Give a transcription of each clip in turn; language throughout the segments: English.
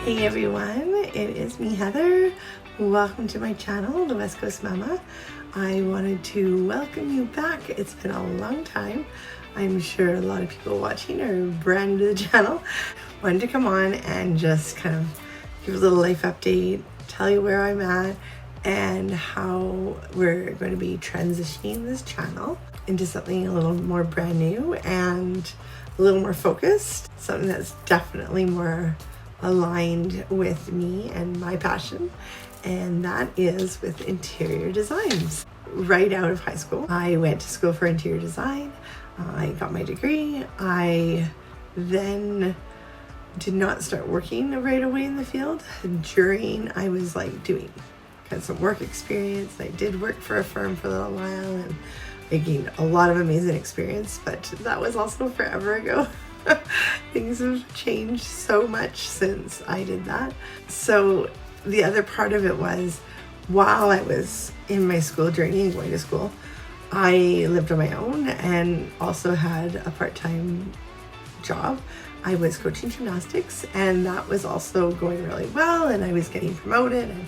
Hey everyone, it is me, Heather. Welcome to my channel, The West Coast Mama. I wanted to welcome you back. It's been a long time. I'm sure a lot of people watching are brand new to the channel. Wanted to come on and just kind of give a little life update, tell you where I'm at and how we're going to be transitioning this channel into something a little more brand new and a little more focused, something that's definitely more aligned with me and my passion, and that is with interior designs. Right out of high school, I went to school for interior design. I got my degree. I then did not start working right away in the field. I was like doing kind of some work experience. I did work for a firm for a little while and I gained a lot of amazing experience, but that was also forever ago. Things have changed so much since I did that. So the other part of it was, while I was in my school journey and going to school, I lived on my own and also had a part-time job. I was coaching gymnastics and that was also going really well, and I was getting promoted and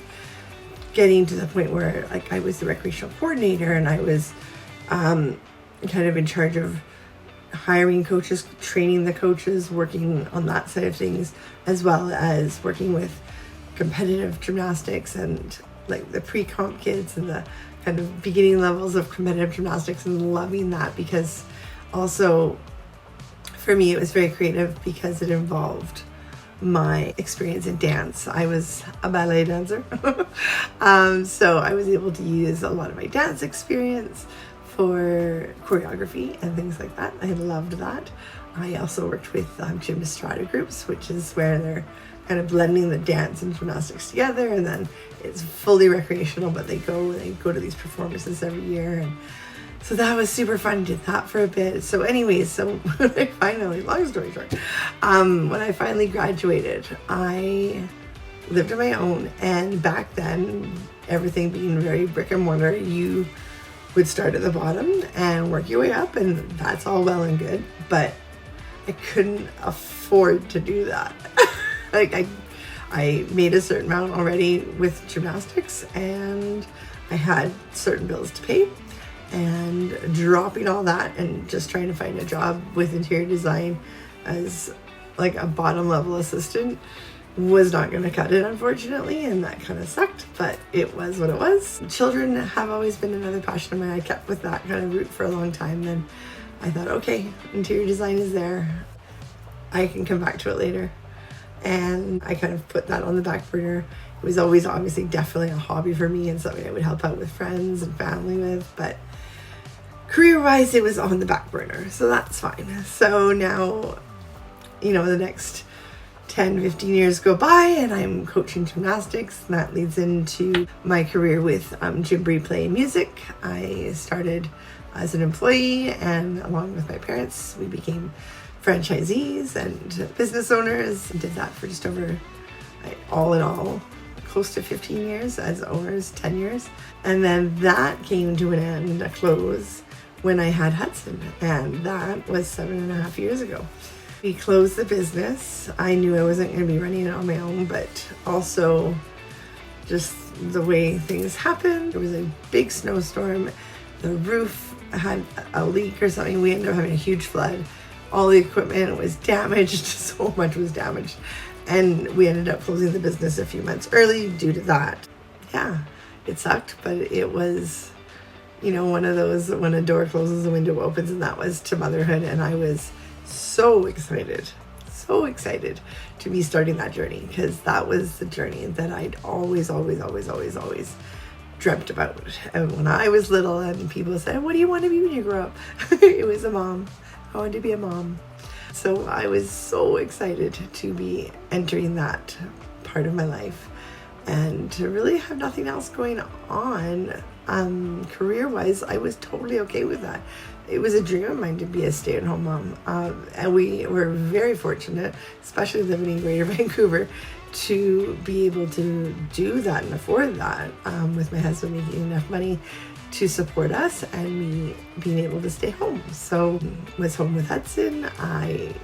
getting to the point where like I was the recreational coordinator, and I was kind of in charge of hiring coaches, training the coaches, working on that side of things, as well as working with competitive gymnastics and like the pre-comp kids and the kind of beginning levels of competitive gymnastics, and loving that because also for me it was very creative because it involved my experience in dance. I was a ballet dancer. So I was able to use a lot of my dance experience for choreography and things like that. I loved that. I also worked with gym strata groups, which is where they're kind of blending the dance and gymnastics together, and then it's fully recreational, but they go to these performances every year, and so that was super fun. Did that for a bit. So anyways, so when I finally, long story short, when I finally graduated, I lived on my own, and back then, everything being very brick and mortar, you would start at the bottom and work your way up, and that's all well and good, but I couldn't afford to do that. Like I made a certain amount already with gymnastics and I had certain bills to pay, and dropping all that and just trying to find a job with interior design as like a bottom level assistant was not going to cut it, unfortunately, and that kind of sucked, but it was what it was. Children have always been another passion of mine. I kept with that kind of route for a long time. Then I thought, okay, interior design is there. I can come back to it later. And I kind of put that on the back burner. It was always obviously definitely a hobby for me and something I would help out with friends and family with, but career-wise, it was on the back burner, so that's fine. So now, the next 10, 15 years go by and I'm coaching gymnastics, and that leads into my career with Gymboree Play Music. I started as an employee, and along with my parents, we became franchisees and business owners. Did that for just over, all in all, close to 15 years as owners, 10 years. And then that came to an end, a close, when I had Hudson, and that was 7.5 years ago. We closed the business. I knew I wasn't going to be running it on my own, but also just the way things happened. There was a big snowstorm. The roof had a leak or something. We ended up having a huge flood. All the equipment was damaged. So much was damaged. And we ended up closing the business a few months early due to that. Yeah, it sucked, but it was, one of those, when a door closes, a window opens, and that was to motherhood. And I was so excited to be starting that journey, because that was the journey that I'd always dreamt about. And when I was little and people said, what do you want to be when you grow up? It was a mom. I wanted to be a mom. So I was so excited to be entering that part of my life and to really have nothing else going on. Career-wise, I was totally okay with that. It was a dream of mine to be a stay-at-home mom. And we were very fortunate, especially living in Greater Vancouver, to be able to do that and afford that, with my husband making enough money to support us and me being able to stay home. So I was home with Hudson. I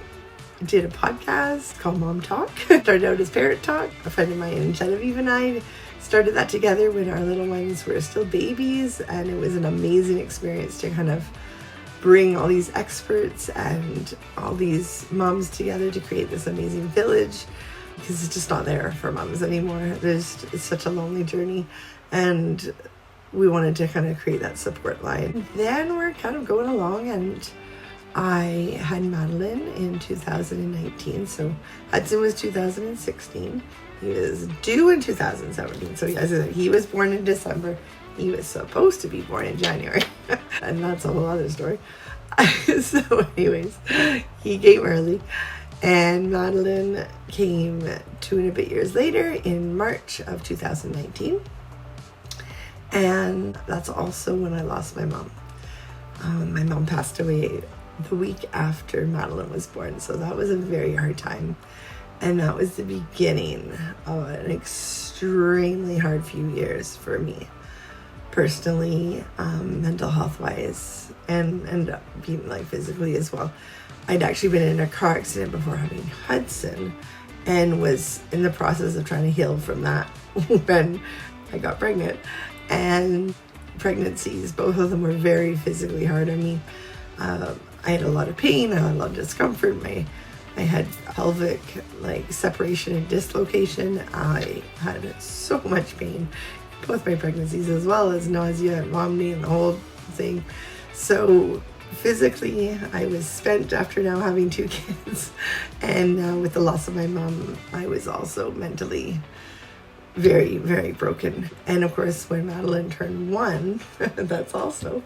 did a podcast called Mom Talk. Started out as Parent Talk. A friend of mine, Genevieve, and I started that together when our little ones were still babies, and it was an amazing experience to kind of bring all these experts and all these moms together to create this amazing village, because it's just not there for moms anymore. It's such a lonely journey, and we wanted to kind of create that support line. Then we're kind of going along, and I had Madeline in 2019. So Hudson was 2016. He was due in 2017. So he was born in December. He was supposed to be born in January. And that's a whole other story. So anyways, he came early. And Madeline came 2 and a bit years later in March of 2019. And that's also when I lost my mom. My mom passed away the week after Madeline was born. So that was a very hard time. And that was the beginning of an extremely hard few years for me. Personally, mental health wise, and ended up being like physically as well. I'd actually been in a car accident before having Hudson, and was in the process of trying to heal from that when I got pregnant. And pregnancies, both of them were very physically hard on me. I had a lot of pain, I had a lot of discomfort. I had pelvic separation and dislocation. I had so much pain, both my pregnancies, as well as nausea and vomiting and the whole thing. So physically, I was spent after now having 2 kids. And with the loss of my mom, I was also mentally very, very broken. And of course, when Madeline turned 1, that's also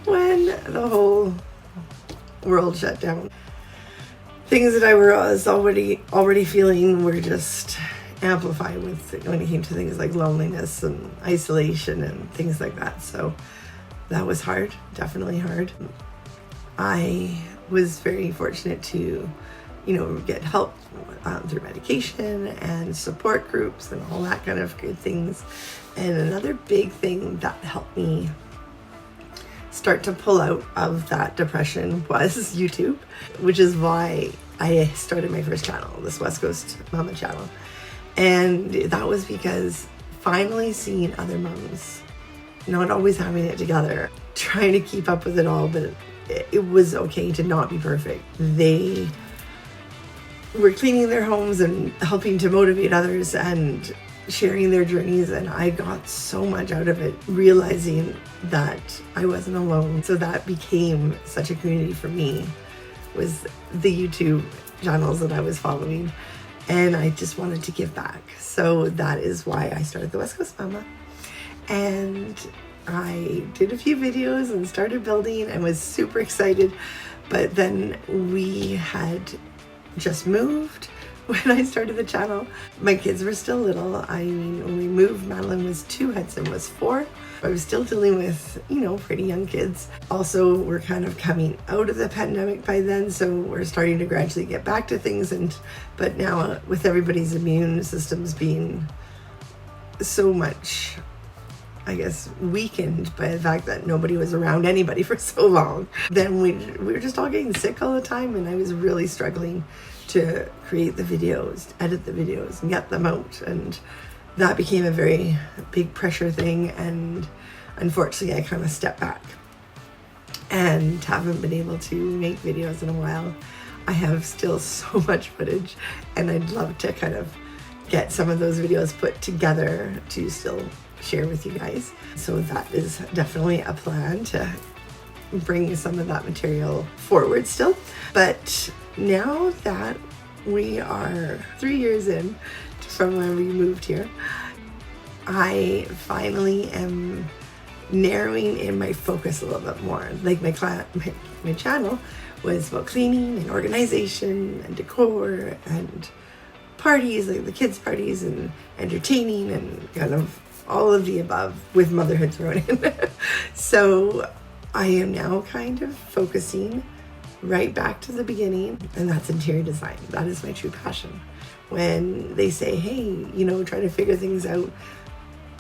when the whole world shut down. Things that I was already feeling were just amplified when it came to things like loneliness and isolation and things like that. So that was hard, definitely hard. I was very fortunate to get help through medication and support groups and all that kind of good things. And another big thing that helped me start to pull out of that depression was YouTube, which is why I started my first channel, this West Coast Mama channel. And that was because finally seeing other moms not always having it together, trying to keep up with it all, but it was okay to not be perfect. They were cleaning their homes and helping to motivate others and sharing their journeys, and I got so much out of it, realizing that I wasn't alone. So that became such a community for me, was the YouTube channels that I was following, and I just wanted to give back. So that is why I started the West Coast Mama. And I did a few videos and started building and was super excited. But then we had just moved when I started the channel. My kids were still little. I mean, when we moved, Madeline was 2, Hudson was 4. I was still dealing with, pretty young kids. Also, we're kind of coming out of the pandemic by then, so we're starting to gradually get back to things. But now with everybody's immune systems being so much, I guess, weakened by the fact that nobody was around anybody for so long, then we were just all getting sick all the time, and I was really struggling to create the videos, edit the videos, and get them out. And that became a very big pressure thing, and unfortunately I kind of stepped back and haven't been able to make videos in a while. I have still so much footage, and I'd love to kind of get some of those videos put together to still share with you guys. So that is definitely a plan, to bring some of that material forward still. But now that we are 3 years in from when we moved here, I finally am narrowing in my focus a little bit more. Like my channel was about cleaning and organization and decor and parties, like the kids' parties, and entertaining and kind of all of the above with motherhood thrown in. So I am now kind of focusing right back to the beginning, and that's interior design. That is my true passion. When they say, hey, try to figure things out,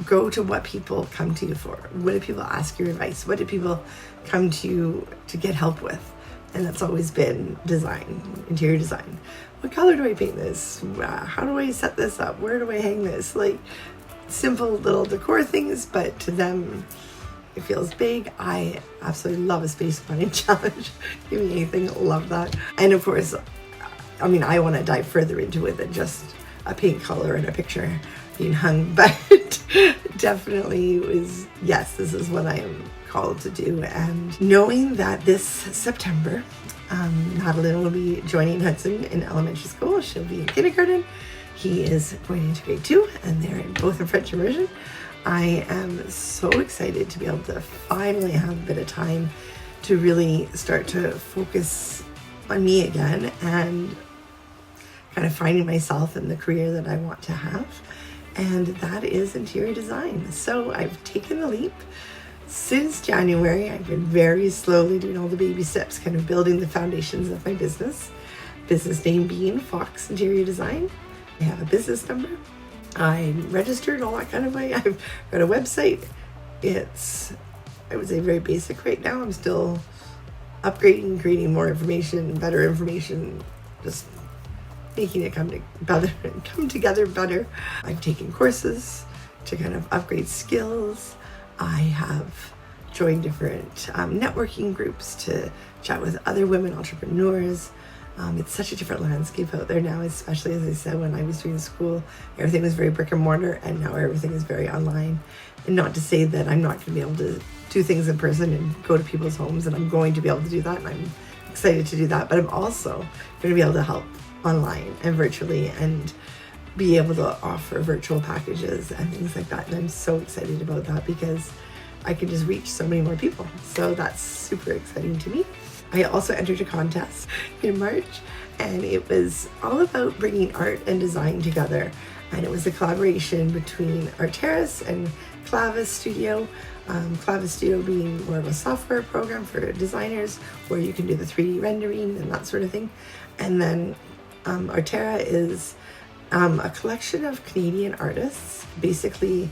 go to what people come to you for. What do people ask your advice? What do people come to you to get help with? And that's always been design, interior design. What color do I paint this? How do I set this up? Where do I hang this? Like simple little decor things, but to them, it feels big. I absolutely love a space planning challenge. Give me anything, love that. And of course, I mean, I want to dive further into it than just a paint color and a picture being hung, but definitely was, yes, this is what I am called to do. And knowing that this September, Madeline will be joining Hudson in elementary school. She'll be in kindergarten. He is going into grade 2, and they're both in French immersion. I am so excited to be able to finally have a bit of time to really start to focus on me again and kind of finding myself in the career that I want to have. And that is interior design. So I've taken the leap. Since January, I've been very slowly doing all the baby steps, kind of building the foundations of my business. Business name being Fox Interior Design. I have a business number. I'm registered, all that kind of way. I've got a website. It's, I would say, very basic right now. I'm still upgrading, creating more information, better information, just making it come together better. I've taken courses to kind of upgrade skills. I have joined different networking groups to chat with other women entrepreneurs. It's such a different landscape out there now, especially as I said, when I was doing school, everything was very brick and mortar, and now everything is very online. And not to say that I'm not going to be able to do things in person and go to people's homes, and I'm going to be able to do that, and I'm excited to do that, but I'm also going to be able to help online and virtually and be able to offer virtual packages and things like that. And I'm so excited about that because I can just reach so many more people. So that's super exciting to me. I also entered a contest in March, and it was all about bringing art and design together. And it was a collaboration between Arteris and Clavis Studio. Clavis Studio being more of a software program for designers where you can do the 3D rendering and that sort of thing. And then Artera is a collection of Canadian artists. Basically,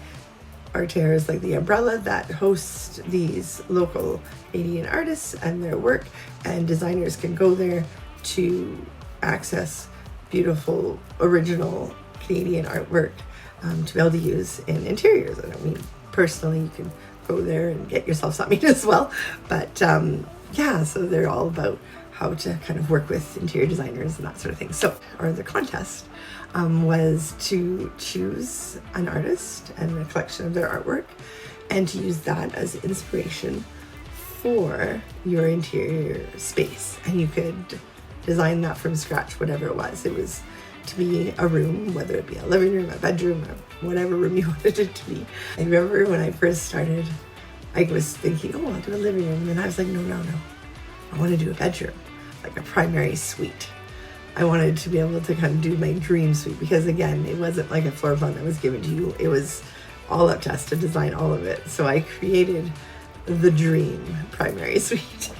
Artera is like the umbrella that hosts these local Canadian artists and their work, and designers can go there to access beautiful, original Canadian artwork to be able to use in interiors. And I mean, personally, you can go there and get yourself something as well. But yeah, so they're all about how to kind of work with interior designers and that sort of thing. So, or the contest was to choose an artist and a collection of their artwork and to use that as inspiration for your interior space. And you could design that from scratch, whatever it was. It was to be a room, whether it be a living room, a bedroom, or whatever room you wanted it to be. I remember when I first started, I was thinking, oh, I'll do a living room. And then I was like, no. I want to do a bedroom, like a primary suite. I wanted to be able to kind of do my dream suite because, again, it wasn't like a floor plan that was given to you. It was all up to us to design all of it. So I created the dream primary suite.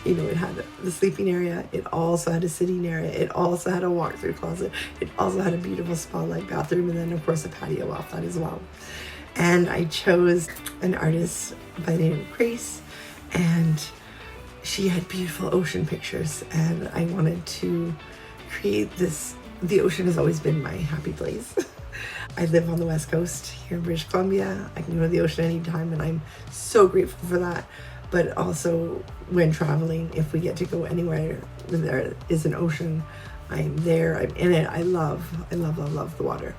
You know, it had the sleeping area. It also had a sitting area. It also had a walk-through closet. It also had a beautiful spa-like bathroom, and then, of course, a patio off that as well. And I chose an artist by the name of Grace, and she had beautiful ocean pictures, and I wanted to create this. The ocean has always been my happy place. I live on the West Coast here in British Columbia. I can go to the ocean anytime, and I'm so grateful for that. But also when traveling, if we get to go anywhere where there is an ocean, I'm there, I'm in it. I love the water.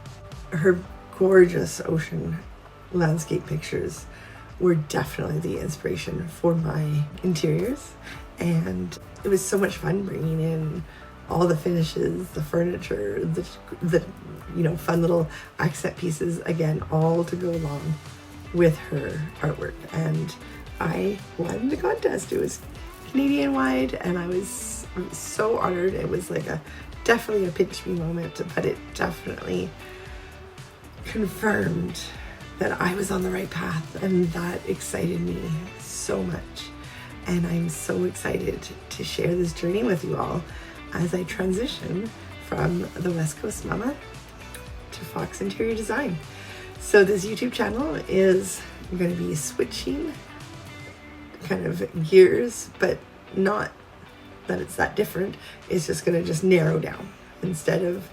Her gorgeous ocean landscape pictures were definitely the inspiration for my interiors. And it was so much fun bringing in all the finishes, the furniture, the fun little accent pieces, again, all to go along with her artwork. And I won the contest. It was Canadian-wide, and I was so honored. It was like definitely a pinch me moment, but it definitely confirmed that I was on the right path, and that excited me so much. And I'm so excited to share this journey with you all as I transition from the West Coast Mama to Fox Interior Design. So this YouTube channel is going to be switching kind of gears, but not that it's that different is just going to just narrow down. Instead of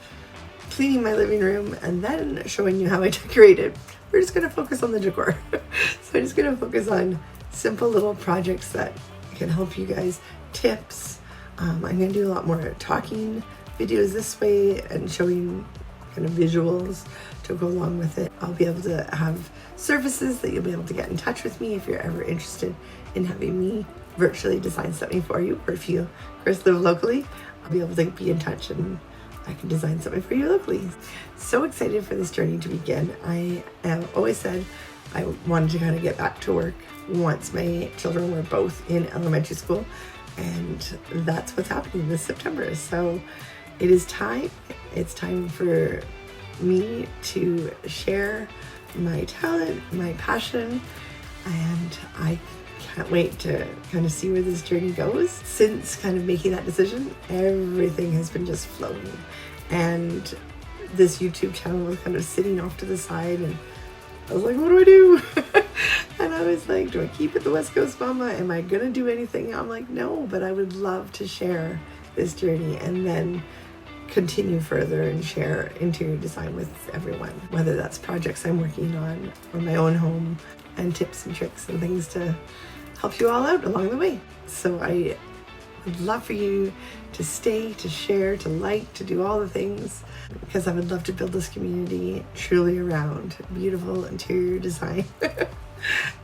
cleaning my living room and then showing you how I decorate it, we're just going to focus on the decor. So I'm just going to focus on simple little projects that can help you guys, tips. I'm going to do a lot more talking videos this way and showing kind of visuals to go along with it. I'll be able to have services that you'll be able to get in touch with me if you're ever interested in having me virtually design something for you, or if you, of course, live locally, I'll be able to be in touch and I can design something for you locally. So excited for this journey to begin. I have always said I wanted to kind of get back to work once my children were both in elementary school, and that's what's happening this September. So it is time. It's time for me to share my talent, my passion, and I can't wait to kind of see where this journey goes. Since kind of making that decision, everything has been just flowing, and this YouTube channel was kind of sitting off to the side, and I was like, what do I do? And I was like, do I keep it the West Coast Mama? Am I gonna do anything? I'm like, no, but I would love to share this journey and then continue further and share interior design with everyone, whether that's projects I'm working on or my own home, and tips and tricks and things to help you all out along the way. So I would love for you to stay, to share, to like, to do all the things, because I would love to build this community truly around beautiful interior design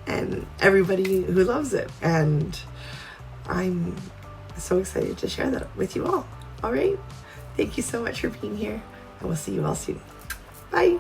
and everybody who loves it. And I'm so excited to share that with you all. All right. Thank you so much for being here, and we'll see you all soon. Bye.